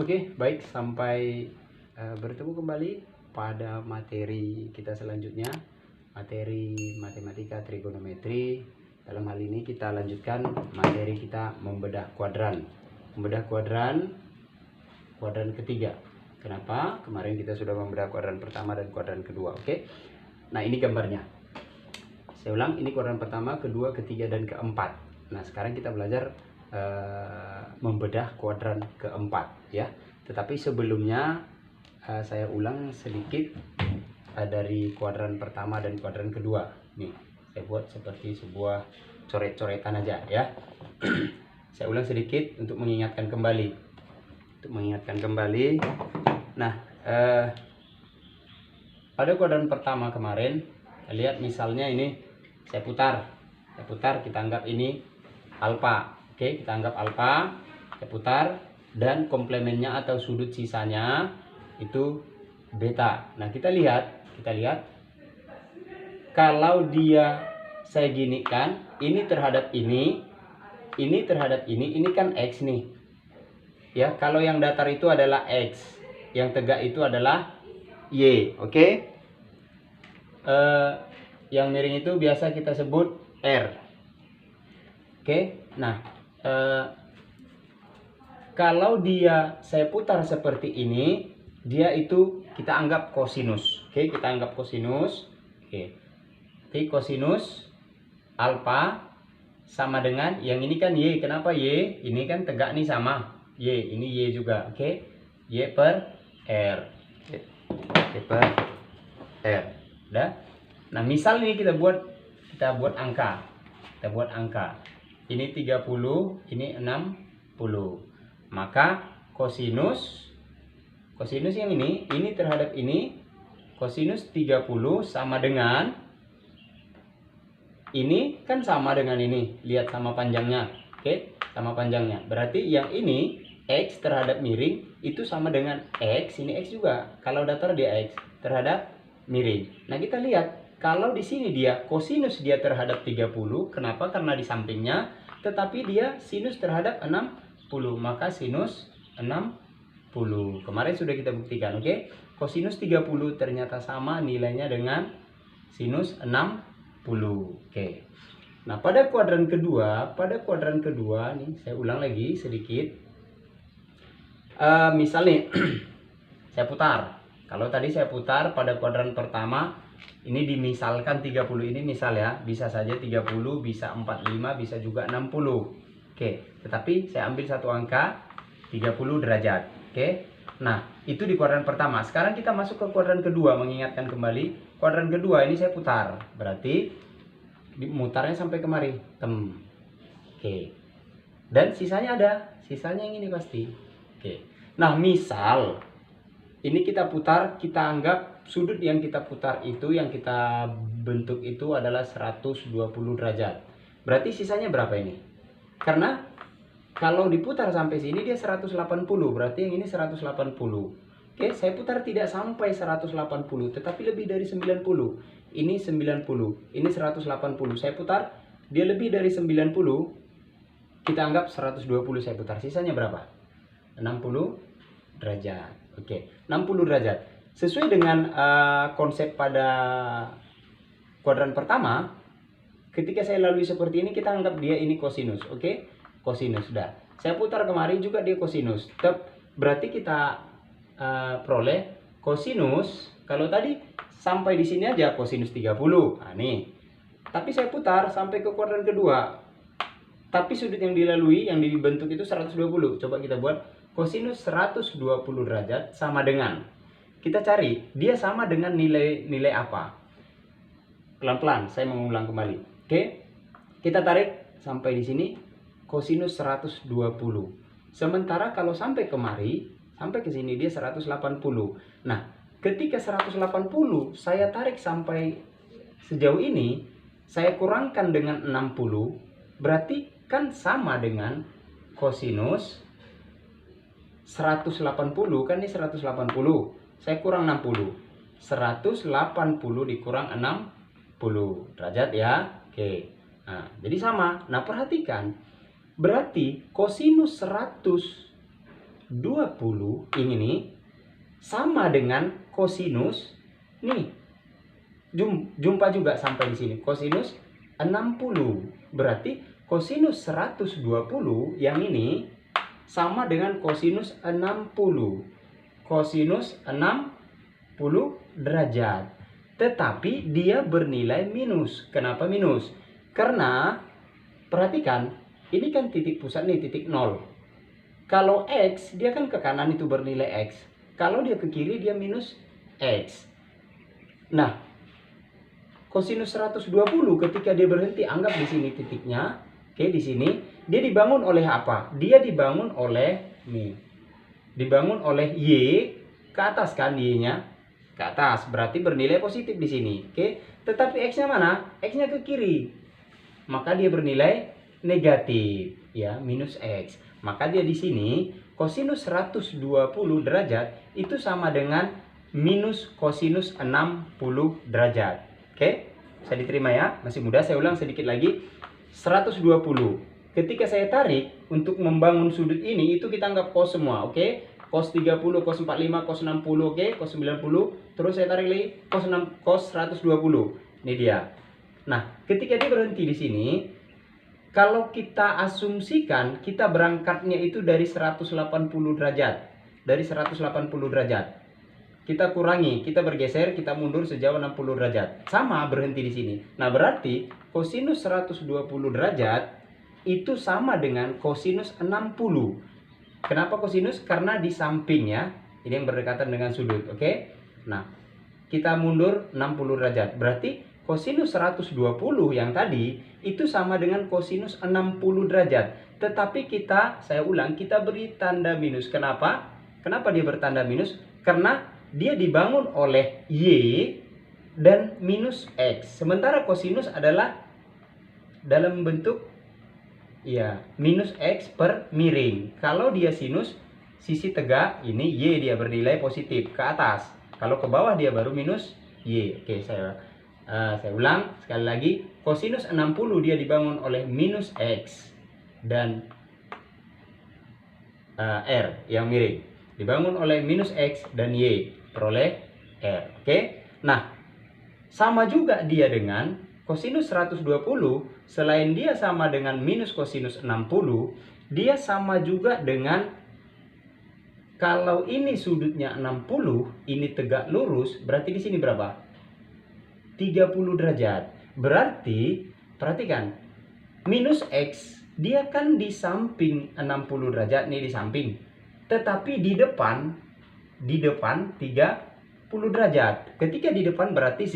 Oke, baik, sampai bertemu kembali pada materi kita selanjutnya, materi matematika trigonometri. Dalam hal ini kita lanjutkan materi kita membedah kuadran. Membedah kuadran ketiga. Kenapa? Kemarin kita sudah membedah kuadran pertama dan kuadran kedua. Oke. Nah, ini gambarnya. Saya ulang, ini kuadran pertama, kedua, ketiga, dan keempat. Nah, sekarang kita belajar membedah kuadran keempat ya. Tetapi sebelumnya saya ulang sedikit dari kuadran pertama dan kuadran kedua. Nih, saya buat seperti sebuah coret-coretan aja ya. Saya ulang sedikit untuk mengingatkan kembali. Nah, pada kuadran pertama kemarin, lihat misalnya ini saya putar, kita anggap ini alfa. Oke, kita anggap alfa, kita putar, dan komplemennya atau sudut sisanya itu beta. Nah, kita lihat kalau dia saya ginikan, ini terhadap ini terhadap ini kan X nih. Ya, kalau yang datar itu adalah X, yang tegak itu adalah Y. Oke. Yang miring itu biasa kita sebut R. Oke. Nah, kalau dia saya putar seperti ini, dia itu kita anggap kosinus. Oke, kita anggap kosinus. Oke. Jadi kosinus alfa sama dengan yang ini kan Y. Kenapa Y? Ini kan tegak nih sama Y. Ini Y juga. Oke. Y per R. Y per R. Udah. Nah, misal ini kita buat angka. Ini 30, ini 60. Maka kosinus yang ini terhadap ini, kosinus 30 sama dengan ini kan sama dengan ini. Lihat sama panjangnya. Oke, sama panjangnya. Berarti yang ini X terhadap miring itu sama dengan X, ini X juga. Kalau datar dia X terhadap miring. Nah, kita lihat kalau di sini dia kosinus dia terhadap 30, kenapa? Karena di sampingnya, tetapi dia sinus terhadap 60, maka sinus 60. Kemarin sudah kita buktikan, oke? Kosinus 30 ternyata sama nilainya dengan sinus 60. Oke. Nah, pada kuadran kedua nih, saya ulang lagi sedikit. Misalnya saya putar. Kalau tadi saya putar pada kuadran pertama, ini dimisalkan 30 ini misal ya, bisa saja 30, bisa 45, bisa juga 60. Oke, tetapi saya ambil satu angka 30 derajat. Oke. Nah, itu di kuadran pertama. Sekarang kita masuk ke kuadran kedua, mengingatkan kembali. Kuadran kedua ini saya putar. Berarti mutarnya sampai kemari. Oke. Dan sisanya ada. Sisanya yang ini pasti. Oke. Nah, misal ini kita putar, kita anggap sudut yang kita putar itu, yang kita bentuk itu adalah 120 derajat. Berarti sisanya berapa ini? Karena kalau diputar sampai sini dia 180, berarti yang ini 180. Oke, saya putar tidak sampai 180, tetapi lebih dari 90. Ini 90, ini 180. Saya putar, dia lebih dari 90. Kita anggap 120 saya putar. Sisanya berapa? 60 derajat. Oke, 60 derajat. Sesuai dengan konsep pada kuadran pertama, ketika saya lalui seperti ini, kita anggap dia ini kosinus. Oke, kosinus sudah. Saya putar kemari juga dia kosinus. Berarti kita peroleh kosinus. Kalau tadi sampai di sini aja kosinus 30. Nah, nih. Tapi saya putar sampai ke kuadran kedua. Tapi sudut yang dilalui, yang dibentuk itu 120. Coba kita buat kosinus 120 derajat sama dengan, kita cari dia sama dengan nilai apa. Pelan-pelan saya mengulang kembali. Oke, kita tarik sampai di sini kosinus 120. Sementara kalau sampai kemari, sampai ke sini dia 180. Nah, ketika 180 saya tarik sampai sejauh ini, saya kurangkan dengan 60, berarti kan sama dengan kosinus 180, kan ini 180. Saya kurang 60. 180 dikurang 60 derajat ya. Oke. Nah, jadi sama. Nah, perhatikan. Berarti kosinus 100 ini nih sama dengan kosinus nih. Jumpa juga sampai di sini. Kosinus 60. Berarti kosinus 120 yang ini sama dengan kosinus 60. Kosinus 60 derajat. Tetapi dia bernilai minus. Kenapa minus? Karena perhatikan, ini kan titik pusat nih, titik 0. Kalau X, dia kan ke kanan itu bernilai X. Kalau dia ke kiri, dia minus X. Nah, kosinus 120 ketika dia berhenti, anggap di sini titiknya. Oke, di sini. Dia dibangun oleh apa? Dia dibangun oleh, nih. Dibangun oleh Y ke atas kan, Y-nya. Ke atas, berarti bernilai positif di sini. Oke, tetapi X-nya mana? X-nya ke kiri. Maka dia bernilai negatif, ya, minus X. Maka dia di sini kosinus 120 derajat itu sama dengan minus kosinus 60 derajat. Oke, bisa diterima ya? Masih mudah, saya ulang sedikit lagi. 120. Ketika saya tarik untuk membangun sudut ini, itu kita anggap cos semua, oke? Cos 30, cos 45, cos 60, oke? Cos 90. Terus saya tarik lagi cos 120. Ini dia. Nah, ketika dia berhenti di sini, kalau kita asumsikan kita berangkatnya itu dari 180 derajat. Dari 180 derajat. Kita kurangi, kita bergeser, kita mundur sejauh 60 derajat. Sama berhenti di sini. Nah, berarti kosinus 120 derajat itu sama dengan kosinus 60. Kenapa kosinus? Karena di sampingnya ini yang berdekatan dengan sudut, oke? Nah, kita mundur 60 derajat. Berarti kosinus 120 yang tadi itu sama dengan kosinus 60 derajat. Tetapi saya ulang, kita beri tanda minus. Kenapa? Kenapa dia bertanda minus? Karena dia dibangun oleh Y dan minus X. Sementara kosinus adalah dalam bentuk, ya, minus X per miring. Kalau dia sinus, sisi tegak, ini Y dia bernilai positif ke atas. Kalau ke bawah dia baru minus Y. Oke, saya ulang sekali lagi. Kosinus 60 dia dibangun oleh minus X dan R yang miring. Dibangun oleh minus X dan Y, peroleh R. Oke. Nah, sama juga dia dengan kosinus 120. Selain dia sama dengan minus kosinus 60, dia sama juga dengan, kalau ini sudutnya 60, ini tegak lurus, berarti di sini berapa? 30 derajat. Berarti, perhatikan, minus X, dia kan di samping 60 derajat, nih di samping. Tetapi di depan 30 derajat. Ketika di depan berarti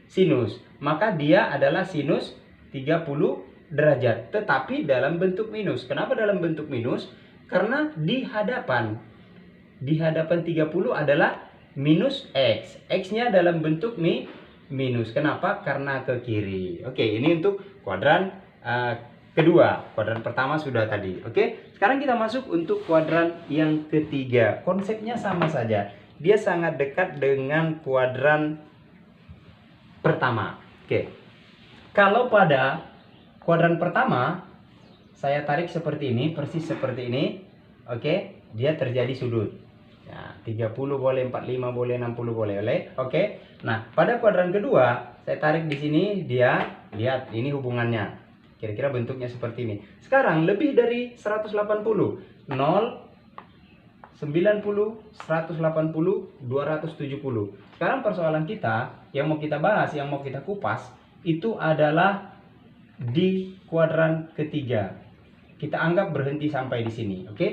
sinus. Maka dia adalah sinus 30 derajat. Tetapi dalam bentuk minus. Kenapa dalam bentuk minus? Karena di hadapan 30 adalah minus X. X-nya dalam bentuk minus. Kenapa? Karena ke kiri. Oke, ini untuk kuadran kedua. Kuadran pertama sudah tadi. Oke, sekarang kita masuk untuk kuadran yang ketiga. Konsepnya sama saja. Dia sangat dekat dengan kuadran pertama. Oke. Kalau pada kuadran pertama, saya tarik seperti ini, persis seperti ini. Oke, dia terjadi sudut. Ya, 30 boleh, 45 boleh, 60 boleh. Oke. Nah, pada kuadran kedua, saya tarik di sini, dia, lihat ini hubungannya. Kira-kira bentuknya seperti ini. Sekarang lebih dari 180. 0, 90, 180, 270. Sekarang persoalan kita yang mau kita bahas, yang mau kita kupas, itu adalah di kuadran ketiga. Kita anggap berhenti sampai di sini, oke?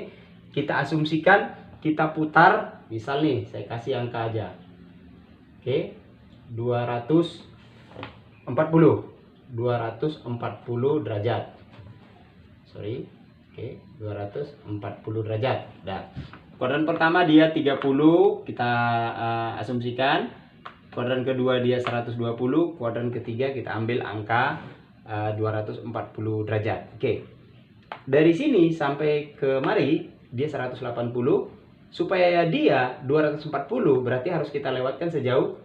Kita asumsikan, kita putar, misal nih, saya kasih angka aja. Oke, 240 derajat. Sorry. Oke, 240 derajat. Nah, kuadran pertama dia 30, kita asumsikan. Kuadran kedua dia 120, kuadran ketiga kita ambil angka 240 derajat. Oke. Dari sini sampai ke mari dia 180. Supaya dia 240 berarti harus kita lewatkan sejauh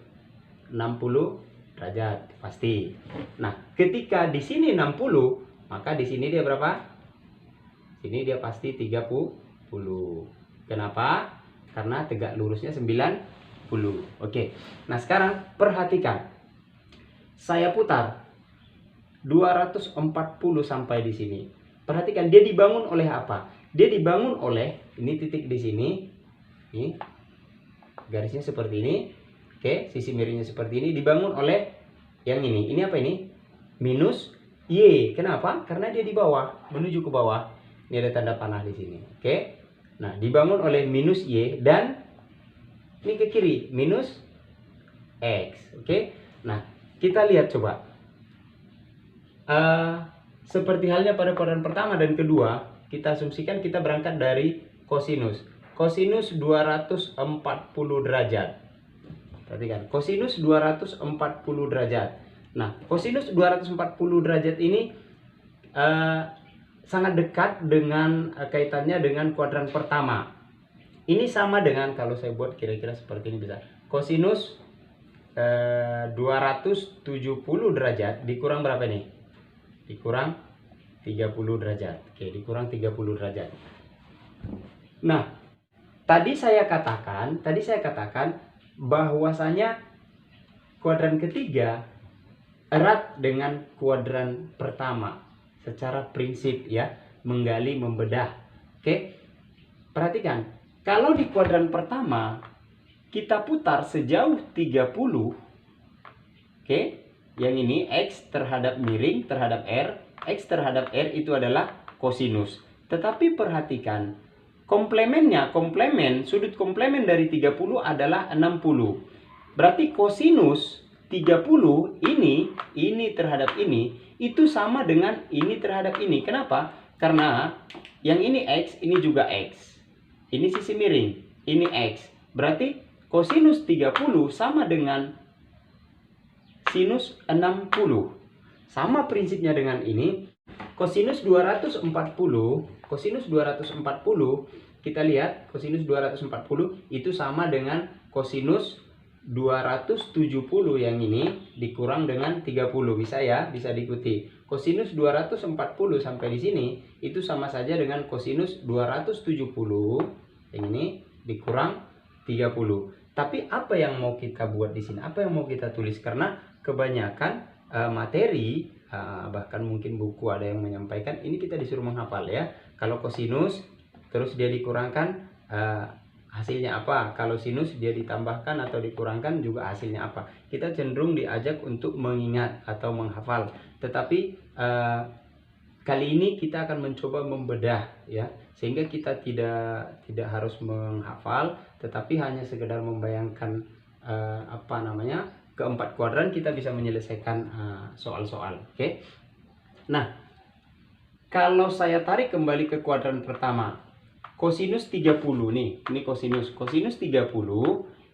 60 derajat pasti. Nah, ketika di sini 60, maka di sini dia berapa? Sini dia pasti 30. Kenapa? Karena tegak lurusnya 90. Oke. Nah, sekarang perhatikan. Saya putar 240 sampai di sini. Perhatikan dia dibangun oleh apa? Dia dibangun oleh ini titik di sini. Ini garisnya seperti ini. Oke, sisi miringnya seperti ini dibangun oleh yang ini. Ini apa ini? Minus Y. Kenapa? Karena dia di bawah, menuju ke bawah. Ini ada tanda panah di sini. Oke. Nah, dibangun oleh minus Y dan ini ke kiri, minus X. Oke. Nah, kita lihat coba. Seperti halnya pada kuadran pertama dan kedua, kita asumsikan kita berangkat dari kosinus. Kosinus 240 derajat. Perhatikan, kosinus 240 derajat. Nah, kosinus 240 derajat ini sangat dekat dengan kaitannya dengan kuadran pertama. Ini sama dengan kalau saya buat kira-kira seperti ini bisa. Kosinus 270 derajat dikurang berapa nih? Dikurang 30 derajat. Oke, dikurang 30 derajat. Nah, tadi saya katakan bahwasanya kuadran ketiga erat dengan kuadran pertama secara prinsip ya, menggali, membedah. Oke. Perhatikan, kalau di kuadran pertama kita putar sejauh 30. Oke. Yang ini X terhadap miring terhadap R, X terhadap R itu adalah kosinus. Tetapi perhatikan, sudut komplemen dari 30 adalah 60. Berarti kosinus 30 ini terhadap ini itu sama dengan ini terhadap ini. Kenapa? Karena yang ini X, ini juga X. Ini sisi miring, ini X. Berarti kosinus 30 sama dengan sinus 60. Sama prinsipnya dengan ini. Kosinus 240, kita lihat kosinus 240 itu sama dengan kosinus 270 yang ini dikurang dengan 30. Bisa ya, bisa diikuti. Kosinus 240 sampai di sini itu sama saja dengan kosinus 270 yang ini dikurang 30. Tapi apa yang mau kita buat di sini? Apa yang mau kita tulis? Karena kebanyakan materi, bahkan mungkin buku ada yang menyampaikan, ini kita disuruh menghafal ya. Kalau kosinus, terus dia dikurangkan, hasilnya apa? Kalau sinus dia ditambahkan atau dikurangkan juga hasilnya apa? Kita cenderung diajak untuk mengingat atau menghafal. Tetapi kali ini kita akan mencoba membedah ya, sehingga kita tidak harus menghafal, tetapi hanya sekedar membayangkan keempat kuadran kita bisa menyelesaikan soal-soal. Oke. Nah, kalau saya tarik kembali ke kuadran pertama, kosinus 30 nih, ini kosinus 30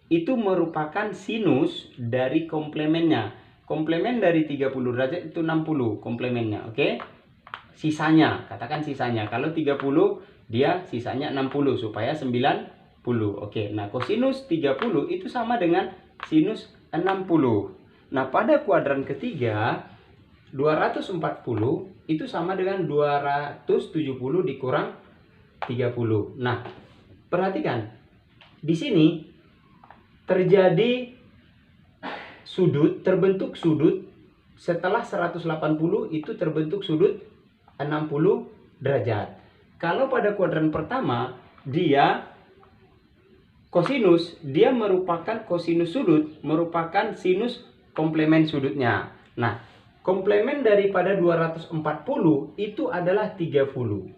itu merupakan sinus dari komplemennya. Komplemen dari 30 derajat itu 60 komplemennya, oke? Sisanya, katakan sisanya. Kalau 30 dia sisanya 60 supaya 90. Oke. Nah, kosinus 30 itu sama dengan sinus 60. Nah, pada kuadran ketiga 240 itu sama dengan 270 dikurang 30. Nah, perhatikan. Di sini terjadi terbentuk sudut setelah 180 itu terbentuk sudut 60 derajat. Kalau pada kuadran pertama dia kosinus, dia merupakan kosinus sudut, merupakan sinus komplemen sudutnya. Nah, komplemen daripada 240 itu adalah 30.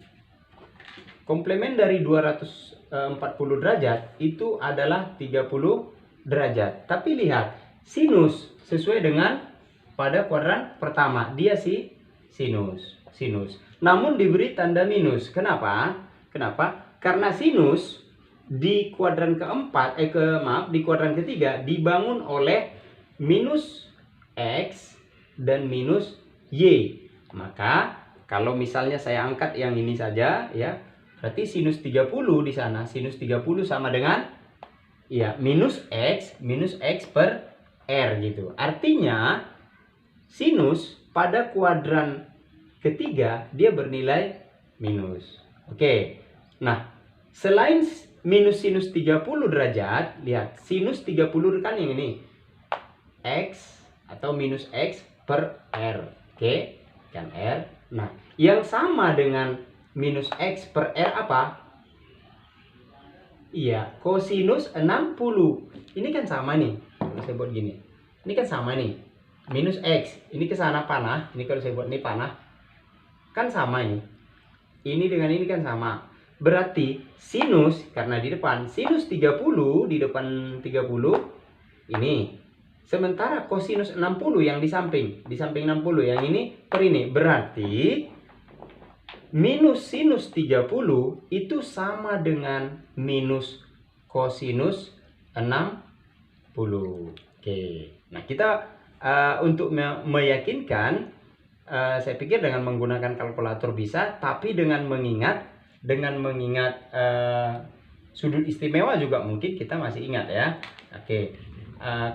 Komplemen dari 240 derajat itu adalah 30 derajat. Tapi lihat, sinus sesuai dengan pada kuadran pertama, dia sinus. Namun diberi tanda minus. Kenapa? Karena sinus di kuadran di kuadran ketiga dibangun oleh minus X dan minus Y. Maka kalau misalnya saya angkat yang ini saja ya, berarti sinus 30 di sana, sinus 30 sama dengan ya minus X per R gitu. Artinya sinus pada kuadran ketiga dia bernilai minus. Oke. Nah, selain minus sinus 30 derajat, lihat sinus 30 kan yang ini X atau minus X per R. Oke, kan R. Nah, yang sama dengan minus X per R apa? Iya, kosinus 60. Ini kan sama nih. Kalau saya buat gini. Ini kan sama nih. Minus X. Ini ke sana panah. Ini kalau saya buat ini panah. Kan sama ini. Ini dengan ini kan sama. Berarti sinus, karena di depan sinus 30, di depan 30 ini. Sementara kosinus 60 yang di samping 60 yang ini per ini. Berarti minus sinus 30 itu sama dengan minus kosinus 60. Oke. Nah, kita untuk meyakinkan, saya pikir dengan menggunakan kalkulator bisa, tapi dengan mengingat sudut istimewa juga mungkin kita masih ingat ya. Oke.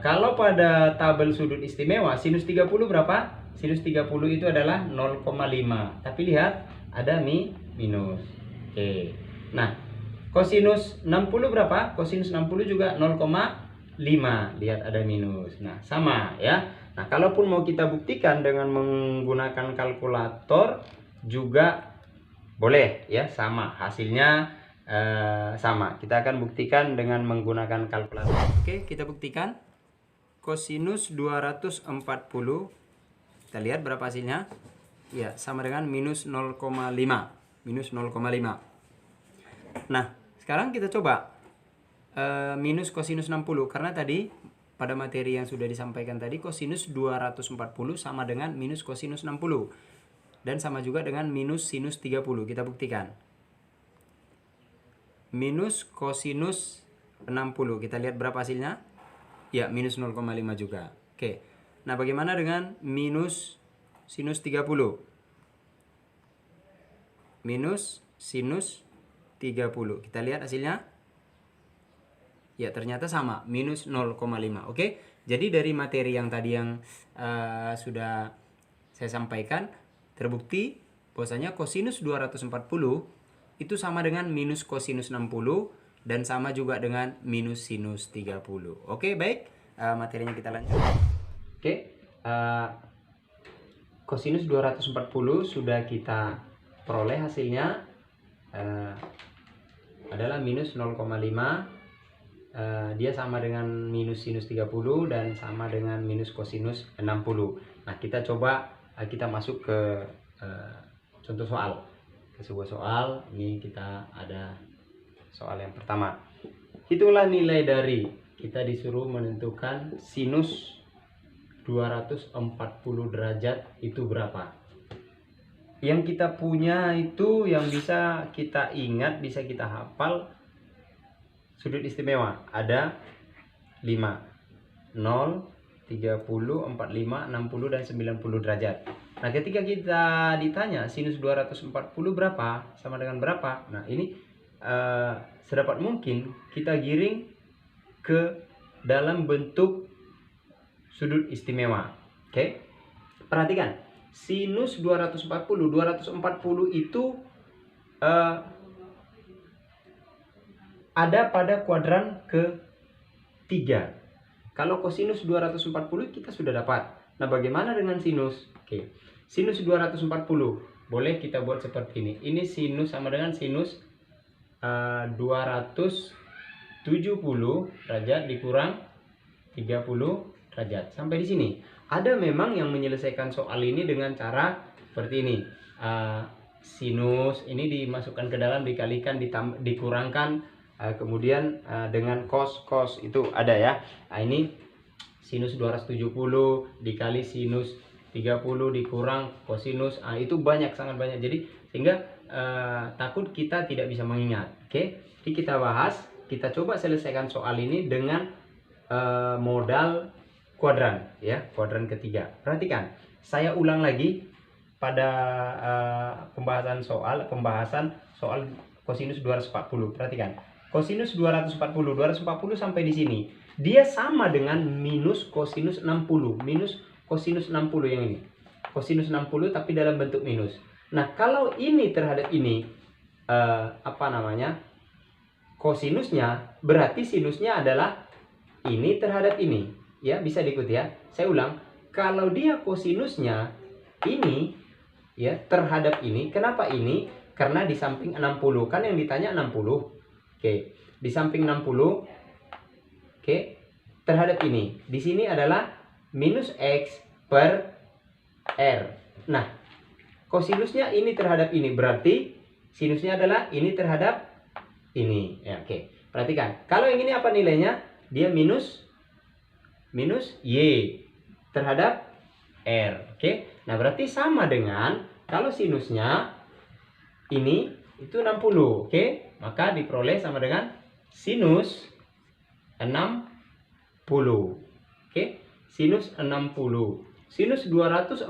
Kalau pada tabel sudut istimewa sinus 30 berapa? Sinus 30 itu adalah 0,5. Tapi lihat ada minus. Oke. Nah, kosinus 60 berapa? Kosinus 60 juga 0,5. Lihat ada minus. Nah, sama ya. Nah, kalaupun mau kita buktikan dengan menggunakan kalkulator juga boleh ya, sama hasilnya sama. Kita akan buktikan dengan menggunakan kalkulator. Oke, kita buktikan. Kosinus 240. Kita lihat berapa hasilnya? Ya, sama dengan minus 0,5. Minus 0,5. Nah, sekarang kita coba minus kosinus 60, karena tadi pada materi yang sudah disampaikan tadi kosinus 240 sama dengan minus kosinus 60 dan sama juga dengan minus sinus 30. Kita buktikan. Minus kosinus 60, kita lihat berapa hasilnya? Ya, minus 0,5 juga. Oke. Nah, bagaimana dengan minus sinus 30? Minus sinus 30. Kita lihat hasilnya. Ya, ternyata sama, minus 0,5. Oke, jadi dari materi yang tadi yang sudah saya sampaikan, terbukti bahwasanya kosinus 240 itu sama dengan minus kosinus 60 dan sama juga dengan minus sinus 30. Oke, baik, materinya kita lanjut. Oke, kosinus 240 sudah kita peroleh, hasilnya adalah minus 0,5. Dia sama dengan minus sinus 30 dan sama dengan minus kosinus 60. Nah, kita coba kita masuk ke contoh soal, ke sebuah soal. Ini kita ada soal yang pertama. Hitunglah nilai dari, kita disuruh menentukan sinus 240 derajat itu berapa. Yang kita punya itu yang bisa kita ingat, bisa kita hafal, sudut istimewa ada 5, 0, 30, 45, 60, dan 90 derajat. Nah, ketika kita ditanya sinus 240 berapa, sama dengan berapa? Nah, ini sedapat mungkin kita giring ke dalam bentuk sudut istimewa. Oke? Perhatikan, sinus 240 itu ada pada kuadran ketiga. Kalau kosinus 240 kita sudah dapat. Nah, bagaimana dengan sinus? Oke. Sinus 240 boleh kita buat seperti ini. Ini sinus sama dengan sinus 270 derajat dikurang 30 derajat. Sampai di sini. Ada memang yang menyelesaikan soal ini dengan cara seperti ini. Sinus ini dimasukkan ke dalam, dikalikan, dikurangkan, kemudian dengan cos itu ada ya. Nah, ini sinus 270 dikali sinus 30 dikurang kosinus, itu banyak, sangat banyak. Jadi sehingga takut kita tidak bisa mengingat. Oke, jadi kita bahas, kita coba selesaikan soal ini dengan modal kuadran ya, kuadran ketiga. Perhatikan, saya ulang lagi pada pembahasan soal kosinus 240. Perhatikan, kosinus 240 sampai di sini dia sama dengan minus kosinus 60. Minus kosinus 60 yang ini. Kosinus 60 tapi dalam bentuk minus. Nah, kalau ini terhadap ini kosinusnya, berarti sinusnya adalah ini terhadap ini. Ya, bisa diikuti ya. Saya ulang, kalau dia kosinusnya ini ya terhadap ini, kenapa ini? Karena di samping 60, kan yang ditanya 60. Oke, di samping 60, oke, terhadap ini. Di sini adalah minus X per R. Nah, kosinusnya ini terhadap ini, berarti sinusnya adalah ini terhadap ini. Ya, oke. Perhatikan, kalau yang ini apa nilainya? Dia minus Y terhadap R. Oke. Nah, berarti sama dengan kalau sinusnya ini itu 60. Oke. Maka diperoleh sama dengan sinus 60. Oke. Sinus 60. Sinus 240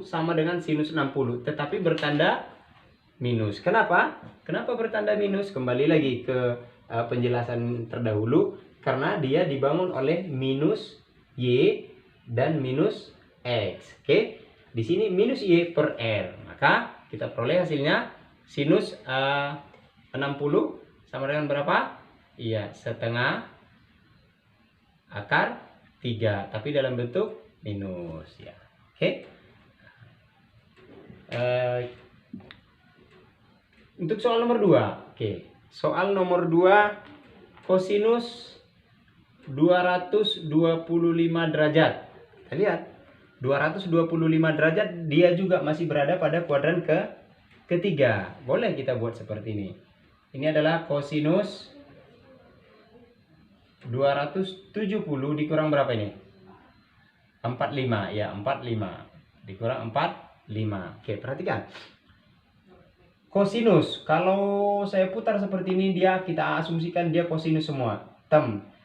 sama dengan sinus 60, tetapi bertanda minus. Kenapa? Kenapa bertanda minus? Kembali lagi ke penjelasan terdahulu, karena dia dibangun oleh minus Y dan minus X. Oke. Di sini minus Y per R. Maka kita peroleh hasilnya sinus 60 sama dengan berapa? Iya, setengah akar 3, tapi dalam bentuk minus ya. Oke. Untuk soal nomor 2. Oke. Soal nomor 2, kosinus 225 derajat. Kita lihat 225 derajat, dia juga masih berada pada kuadran ketiga. Boleh kita buat seperti ini. Ini adalah kosinus 270 dikurang berapa ini? 45 ya, 45 dikurang 45. Oke, perhatikan. Kosinus, kalau saya putar seperti ini, kita asumsikan dia kosinus semua.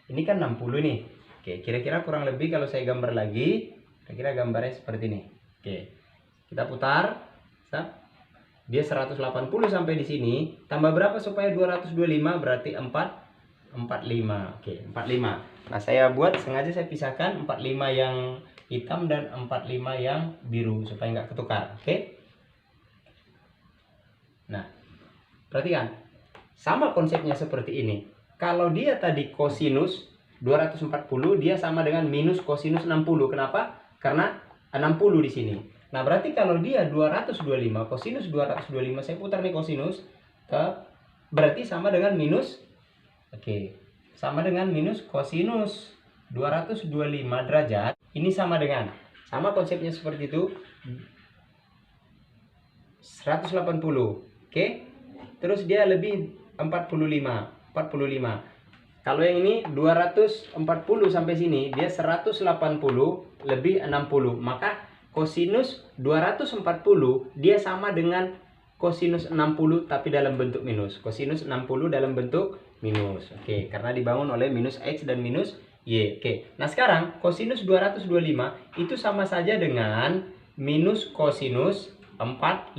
Ini kan 60 nih. Oke, kira-kira kurang lebih kalau saya gambar lagi, kira-kira gambarnya seperti ini. Oke. Kita putar. Dia 180 sampai di sini, tambah berapa supaya 225? Berarti 45. Oke, 45. Nah, sengaja saya pisahkan 45 yang hitam dan 45 yang biru supaya nggak ketukar. Oke. Nah, perhatikan. Sama konsepnya seperti ini. Kalau dia tadi kosinus 240, dia sama dengan minus kosinus 60. Kenapa? Karena 60 di sini. Nah, berarti kalau dia 225, kosinus 225, saya putar nih kosinus, berarti sama dengan minus. Oke, sama dengan minus kosinus 225 derajat. Ini sama konsepnya seperti itu, 180. Oke. Terus dia lebih 45. Kalau yang ini 240 sampai sini, dia 180 lebih 60. Maka kosinus 240 dia sama dengan kosinus 60 tapi dalam bentuk minus. Kosinus 60 dalam bentuk minus. Oke, karena dibangun oleh minus X dan minus Y. Oke. Nah, sekarang kosinus 225 itu sama saja dengan minus kosinus 45.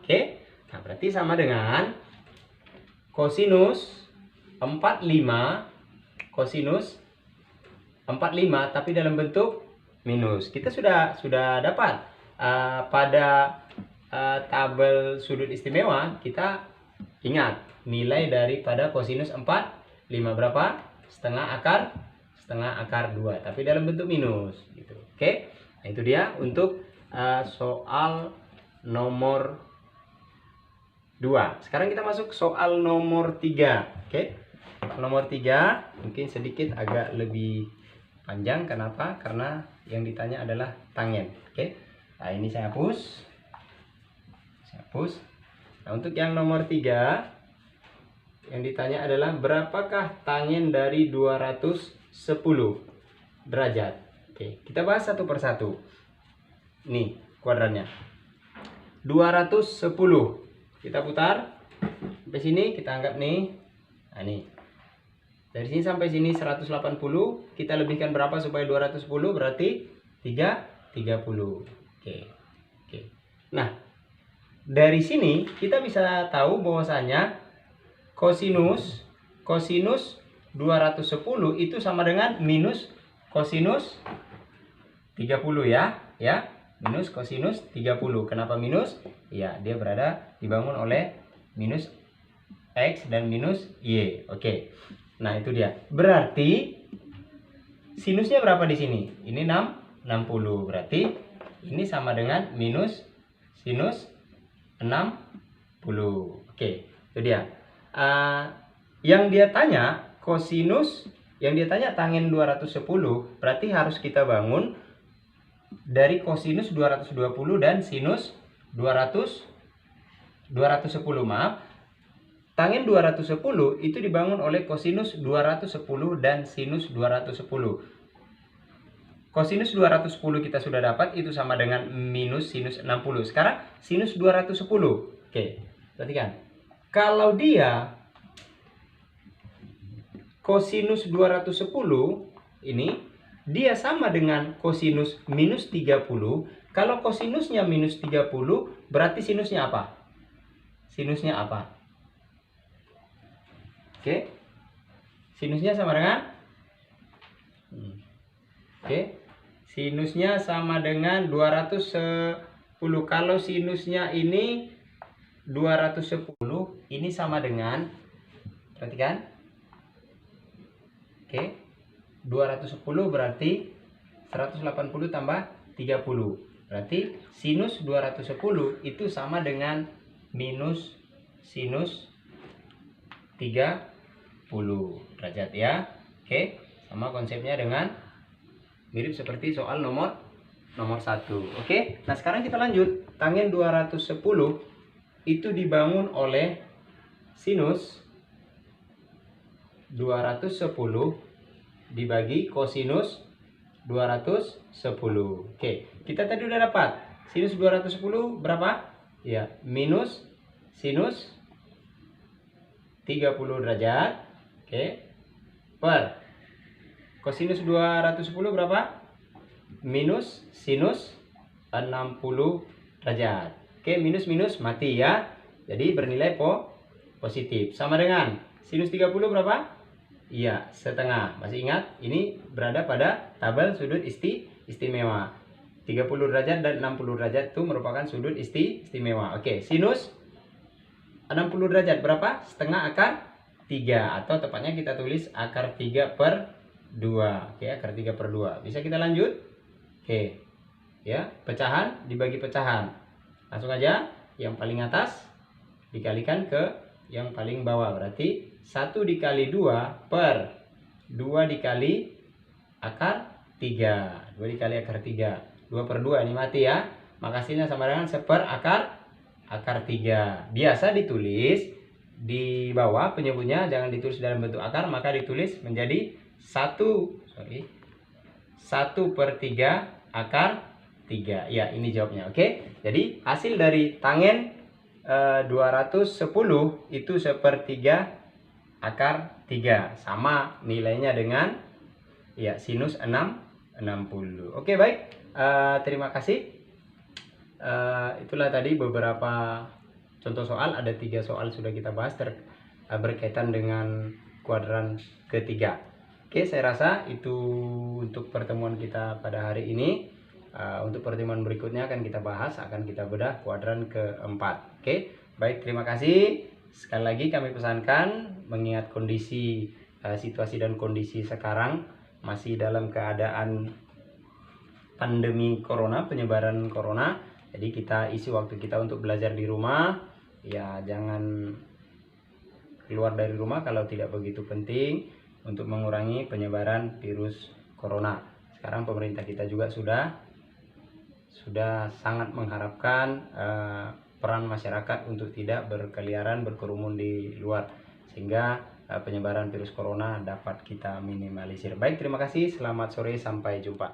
Oke. Nah, berarti sama dengan kosinus 45 tapi dalam bentuk minus. Kita sudah dapat pada tabel sudut istimewa, kita ingat nilai daripada kosinus 45 berapa? Setengah akar 2, tapi dalam bentuk minus gitu. Oke. Nah, itu dia untuk soal nomor 2. Sekarang kita masuk soal nomor 3. Oke. Nomor 3 mungkin sedikit agak lebih panjang. Kenapa? Karena yang ditanya adalah tangen. Oke. Nah, ini saya hapus. Nah, untuk yang nomor 3 yang ditanya adalah berapakah tangen dari 210 derajat. Oke, kita bahas satu persatu. Nih kuadrannya 210. Kita putar sampai sini, kita anggap nih. Nah, nih. Dari sini sampai sini 180, kita lebihkan berapa supaya 210? Berarti 30. Oke. Nah, dari sini kita bisa tahu bahwasanya kosinus 210 itu sama dengan minus kosinus 30 ya. Minus kosinus 30. Kenapa minus? Ya, dia dibangun oleh minus X dan minus Y. Oke. Nah, itu dia. Berarti sinusnya berapa di sini? Ini 60. Berarti ini sama dengan minus sinus 60. Oke, itu dia. Yang dia tanya kosinus, yang dia tanya tangen 210, berarti harus kita bangun dari kosinus 220 dan sinus 210, maaf. Tangen 210 itu dibangun oleh kosinus 210 dan sinus 210. Kosinus 210 kita sudah dapat, itu sama dengan minus sinus 60. Sekarang sinus 210. Oke, perhatikan. Kalau dia kosinus 210 ini, dia sama dengan kosinus minus 30. Kalau kosinusnya minus 30, berarti sinusnya apa? Sinusnya apa? Oke. Sinusnya sama dengan Oke. Sinusnya sama dengan 210. Kalau sinusnya ini 210, ini sama dengan, perhatikan. Oke. 210 berarti 180 tambah 30. Berarti sinus 210 itu sama dengan minus sinus 30 derajat ya. Oke, sama konsepnya dengan mirip seperti soal nomor 1. Oke, nah sekarang kita lanjut. Tangen 210 itu dibangun oleh sinus 210 dibagi kosinus 210. Oke, kita tadi udah dapat sinus 210 berapa? Ya, minus sinus 30 derajat. Oke, per kosinus 210 berapa? Minus sinus 60 derajat. Oke, minus minus mati ya. Jadi bernilai positif. Sama dengan sinus 30 berapa? Iya, setengah. Masih ingat? Ini berada pada tabel sudut istimewa. 30 derajat dan 60 derajat itu merupakan sudut istimewa. Oke, sinus 60 derajat berapa? Setengah akar 3. Atau tepatnya kita tulis akar 3 per 2. Oke, akar 3 per 2. Bisa kita lanjut? Oke. Ya, pecahan dibagi pecahan. Langsung aja, yang paling atas dikalikan ke yang paling bawah. Berarti 1 dikali 2 per 2 dikali akar 3. 2 dikali akar 3. 2 per 2 ini mati ya. Maka hasilnya sama dengan 1 per akar 3. Biasa ditulis di bawah penyebutnya, jangan ditulis dalam bentuk akar, maka ditulis menjadi 1 per 3 akar 3. Ya, ini jawabnya. Oke. Jadi hasil dari tangen 210 itu 1/3 akar 3, sama nilainya dengan ya sinus 60. Oke, baik. Terima kasih. Itulah tadi beberapa contoh soal. Ada 3 soal sudah kita bahas berkaitan dengan kuadran ketiga. Oke, saya rasa itu untuk pertemuan kita pada hari ini. Untuk pertemuan berikutnya akan kita bahas, akan kita bedah kuadran keempat. Oke, baik, terima kasih. Sekali lagi kami pesankan, mengingat kondisi situasi dan kondisi sekarang masih dalam keadaan pandemi corona, penyebaran corona. Jadi kita isi waktu kita untuk belajar di rumah. Ya, jangan keluar dari rumah kalau tidak begitu penting, untuk mengurangi penyebaran virus corona. Sekarang pemerintah kita juga sudah sangat mengharapkan peran masyarakat untuk tidak berkeliaran, berkerumun di luar, sehingga penyebaran virus corona dapat kita minimalisir. Baik, terima kasih. Selamat sore, sampai jumpa.